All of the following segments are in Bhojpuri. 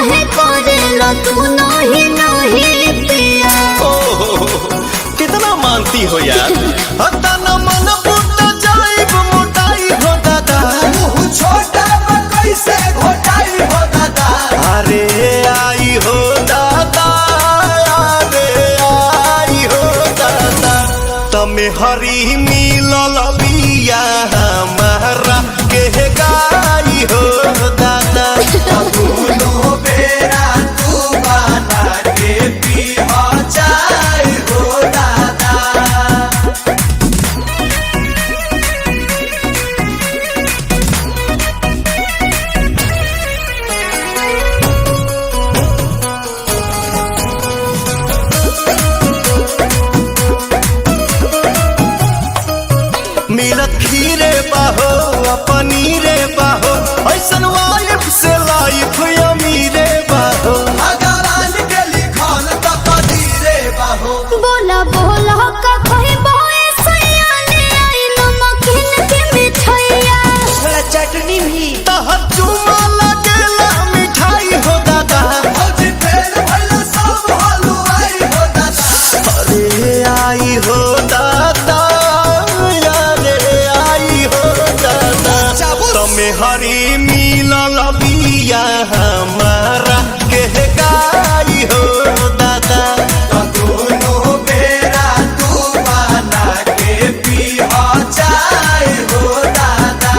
काहे करेला तू नहीं नहीं पिया। कितना मानती हो यार। न मन फूट जाइब मोटाई हो दादा, छोटा कैसे घोटाई हो दादा। अरे आई हो दादा, अरे आई हो दादा, तमे हरी मिलल बिया हमारा के गाई हो दादा। दोनों बेरा तू बना के पी हो जाए हो दादा। मिलत खीरे बाहो पनीरे बाहो, ऐसन वाइफ से लाइफ अमीरे बाहो। भगवान के लिखल त कदीरे बाहो। बोला बोला का कहीं बोए सयाने आई नमकीन की मिठाइया। थोड़ा चटनी भी तहर चुमा लगेला मिठाई हो दादा। भौजी फेर भइल सब हलवाई हो दादा। अरे आई हो दादा, अरे आई हो दादा, तमे हरी मिलल बिया हमारा के गाई हो दादा। दोनों बेरा तू बना के पी हो जाए हो दादा।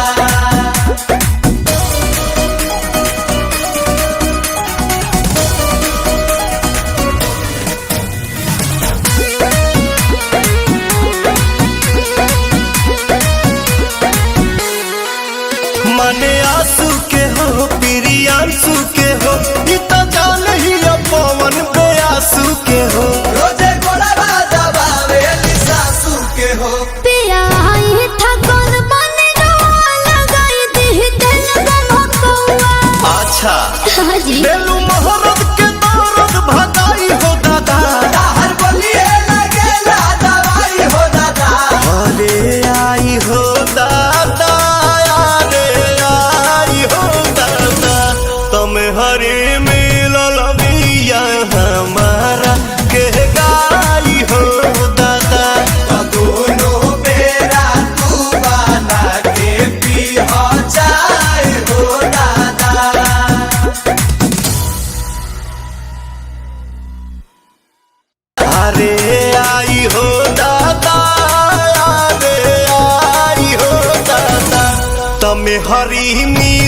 मने आंसू के हो प्रियांशु के हो, ई तो जान ही पवन पे आंसू के हो। रोजे गोड़वा दबावेली सासू के हो। पिया आई था कौन बने रोआ लगाई दी दिल गमकौआ। अच्छा हाजी बेलू मोहरत के दौरत भगाई हो दादा। हर बोलिए लगेला दवाई हो दादा। अरे आई हो दादा, अरे आई हो दादा, तुम हरे मिलल बिया हमारा के गाई हो दादा। दोनों बेरा तू बना के पी हो जाए हो दादा। अरे आई हो दादा, अरे आई हो दादा, तमे हरी मी